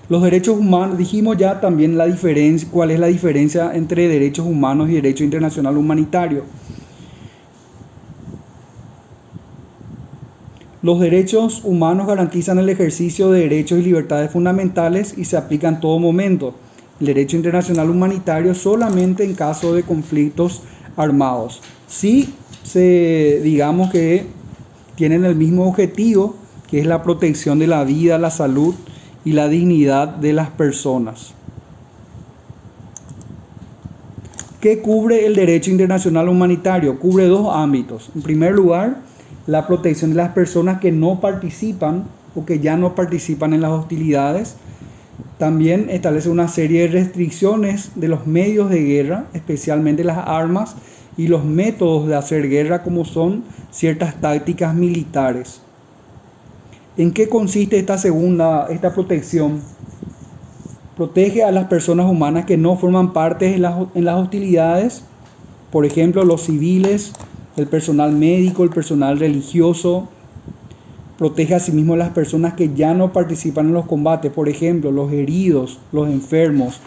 Los derechos humanos, dijimos ya también la diferencia, cuál es la diferencia entre derechos humanos y derecho internacional humanitario. Los derechos humanos garantizan el ejercicio de derechos y libertades fundamentales y se aplican en todo momento. El derecho internacional humanitario solamente en caso de conflictos armados. Sí, digamos que tienen el mismo objetivo, que es la protección de la vida, la salud y la dignidad de las personas. ¿Qué cubre el derecho internacional humanitario? Cubre dos ámbitos. En primer lugar, la protección de las personas que no participan o que ya no participan en las hostilidades. También establece una serie de restricciones de los medios de guerra, especialmente las armas y los métodos de hacer guerra, como son ciertas tácticas militares. ¿En qué consiste esta protección? Protege a las personas humanas que no forman parte en las hostilidades, por ejemplo, los civiles, el personal médico, el personal religioso. Protege asimismo a las personas que ya no participan en los combates, por ejemplo, los heridos, los enfermos,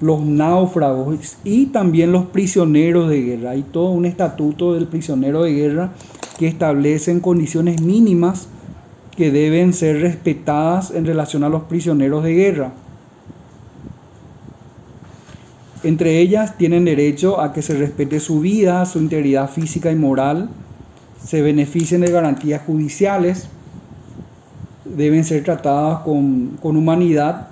los náufragos y también los prisioneros de guerra. Hay todo un estatuto del prisionero de guerra que establece condiciones mínimas que deben ser respetadas en relación a los prisioneros de guerra. Entre ellas tienen derecho a que se respete su vida, su integridad física y moral, se beneficien de garantías judiciales, deben ser tratadas con humanidad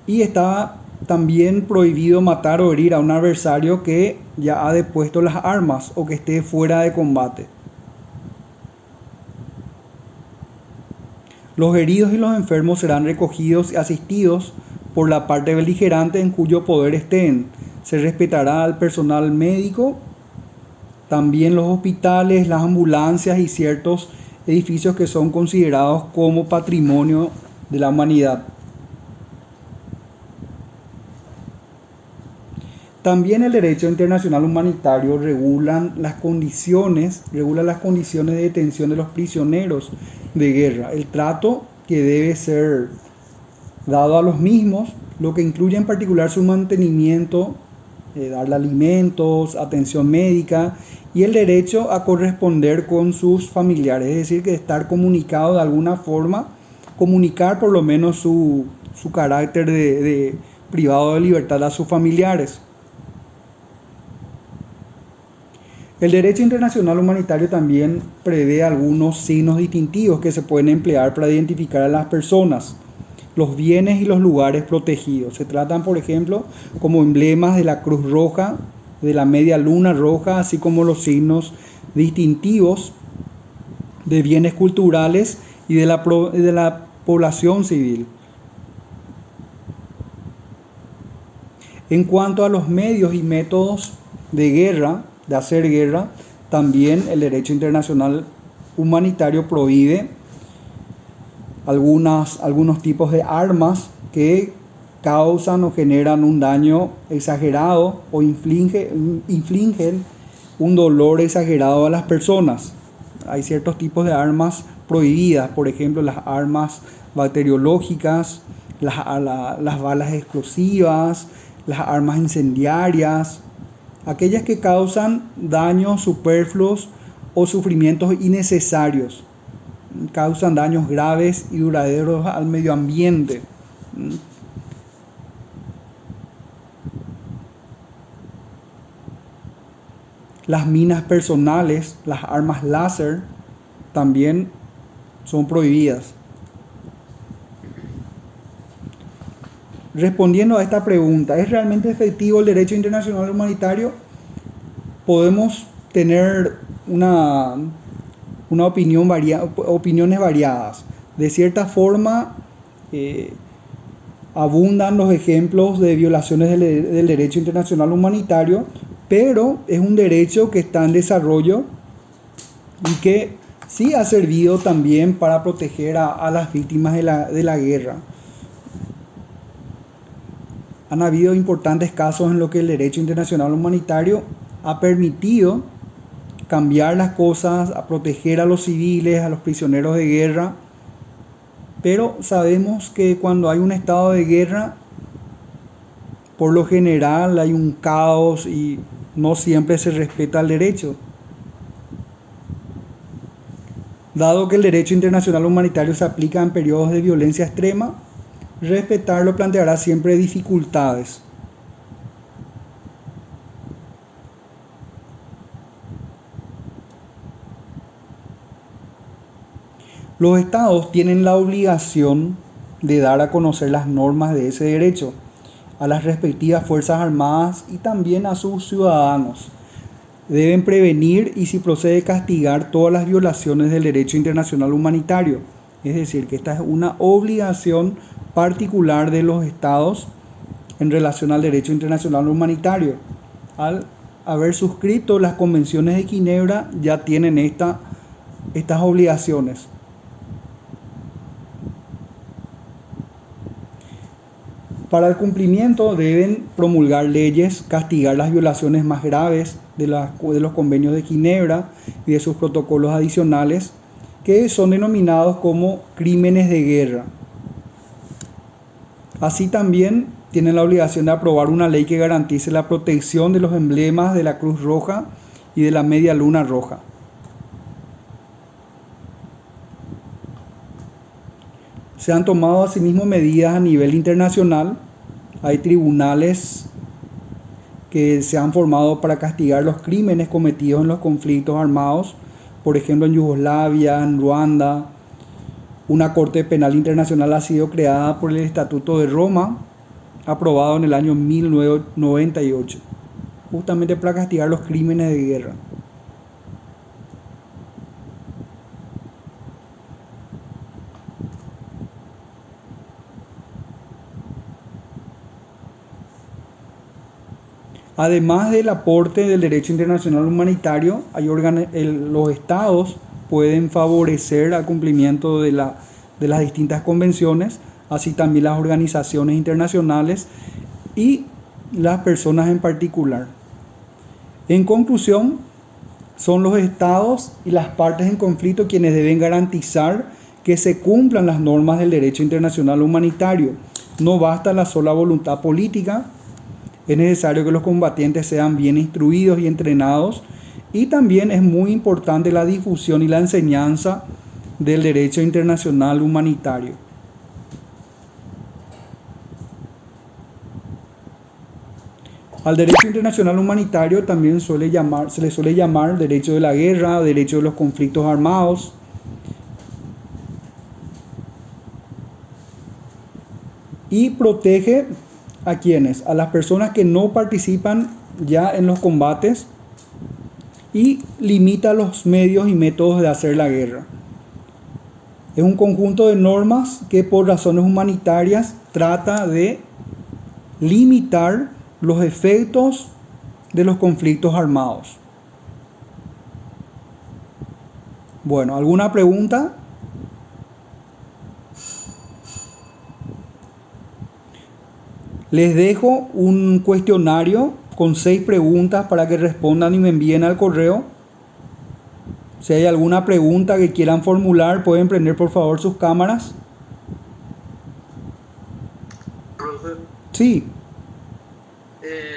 y está también prohibido matar o herir a un adversario que ya ha depuesto las armas o que esté fuera de combate. Los heridos y los enfermos serán recogidos y asistidos por la parte beligerante en cuyo poder estén. Se respetará al personal médico, también los hospitales, las ambulancias y ciertos edificios que son considerados como patrimonio de la humanidad. También el derecho internacional humanitario regula las condiciones de detención de los prisioneros de guerra, el trato que debe ser dado a los mismos, lo que incluye en particular su mantenimiento, darle alimentos, atención médica y el derecho a corresponder con sus familiares, es decir, que estar comunicado de alguna forma, comunicar por lo menos su carácter de privado de libertad a sus familiares. El derecho internacional humanitario también prevé algunos signos distintivos que se pueden emplear para identificar a las personas, los bienes y los lugares protegidos. Se tratan, por ejemplo, como emblemas de la Cruz Roja, de la Media Luna Roja, así como los signos distintivos de bienes culturales y de la población civil. En cuanto a los medios y métodos de guerra, de hacer guerra, también el derecho internacional humanitario prohíbe algunos tipos de armas que causan o generan un daño exagerado o infligen un dolor exagerado a las personas. Hay ciertos tipos de armas prohibidas, por ejemplo, las armas bacteriológicas, las balas explosivas, las armas incendiarias, aquellas que causan daños superfluos o sufrimientos innecesarios, causan daños graves y duraderos al medio ambiente. Las minas personales, las armas láser, también son prohibidas. Respondiendo a esta pregunta, ¿es realmente efectivo el derecho internacional humanitario? Podemos tener opiniones variadas. De cierta forma, abundan los ejemplos de violaciones del derecho internacional humanitario, pero es un derecho que está en desarrollo y que sí ha servido también para proteger a las víctimas de la guerra. Han habido importantes casos en los que el derecho internacional humanitario ha permitido cambiar las cosas, a proteger a los civiles, a los prisioneros de guerra. Pero sabemos que cuando hay un estado de guerra, por lo general hay un caos y no siempre se respeta el derecho. Dado que el derecho internacional humanitario se aplica en periodos de violencia extrema, respetarlo planteará siempre dificultades. Los estados tienen la obligación de dar a conocer las normas de ese derecho a las respectivas fuerzas armadas y también a sus ciudadanos. Deben prevenir y, si procede, castigar todas las violaciones del derecho internacional humanitario. Es decir, que esta es una obligación particular de los estados en relación al derecho internacional humanitario. Al haber suscrito las convenciones de Ginebra, ya tienen estas obligaciones. Para el cumplimiento deben promulgar leyes, castigar las violaciones más graves de los convenios de Ginebra y de sus protocolos adicionales, que son denominados como crímenes de guerra. Así también tienen la obligación de aprobar una ley que garantice la protección de los emblemas de la Cruz Roja y de la Media Luna Roja. Se han tomado asimismo medidas a nivel internacional. Hay tribunales que se han formado para castigar los crímenes cometidos en los conflictos armados, por ejemplo en Yugoslavia, en Ruanda. Una Corte Penal Internacional ha sido creada por el Estatuto de Roma, aprobado en el año 1998, justamente para castigar los crímenes de guerra. Además del aporte del derecho internacional humanitario, los estados pueden favorecer el cumplimiento de las distintas convenciones, así también las organizaciones internacionales y las personas en particular. En conclusión, son los estados y las partes en conflicto quienes deben garantizar que se cumplan las normas del derecho internacional humanitario. No basta la sola voluntad política. Es necesario que los combatientes sean bien instruidos y entrenados, y también es muy importante la difusión y la enseñanza del derecho internacional humanitario. Al derecho internacional humanitario también se le suele llamar derecho de la guerra, derecho de los conflictos armados. Y protege ¿a quiénes? A las personas que no participan ya en los combates, y limita los medios y métodos de hacer la guerra. Es un conjunto de normas que por razones humanitarias trata de limitar los efectos de los conflictos armados. Bueno, ¿alguna pregunta? Les dejo un cuestionario con 6 preguntas para que respondan y me envíen al correo. Si hay alguna pregunta que quieran formular, pueden prender por favor sus cámaras. Profe, Sí,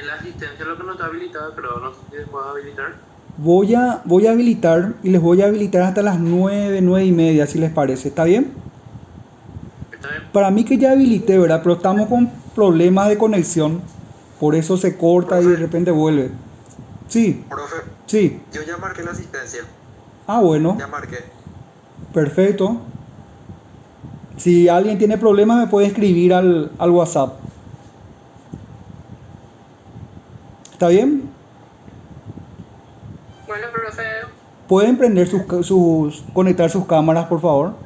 la asistencia es lo que no está habilitada, pero no sé si se puede habilitar. voy a habilitar y les voy a habilitar hasta las 9:30, si les parece. ¿Está bien? ¿Está bien? Para mí que ya habilité, ¿verdad? Pero estamos con problemas de conexión. Por eso se corta y de repente vuelve. Sí, Profe, sí. yo ya marqué la asistencia. Ah, bueno, Ya marqué. perfecto. Si alguien tiene problemas me puede escribir al WhatsApp. ¿Está bien? Bueno, profe. ¿Pueden prender conectar sus cámaras, por favor?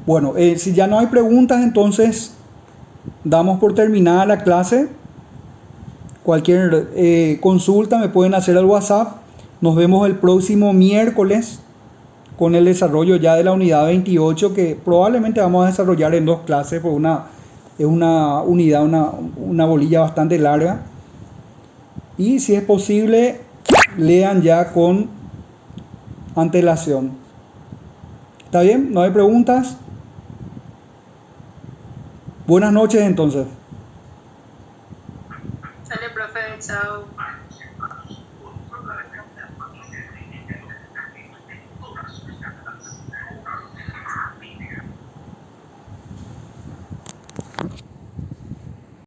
Bueno, si ya no hay preguntas, entonces damos por terminada la clase. Cualquier consulta me pueden hacer al WhatsApp. Nos vemos el próximo miércoles con el desarrollo ya de la unidad 28, que probablemente vamos a desarrollar en 2 clases, por es una unidad, una bolilla bastante larga. Y si es posible, lean ya con antelación. ¿Está bien? ¿No hay preguntas? Buenas noches entonces.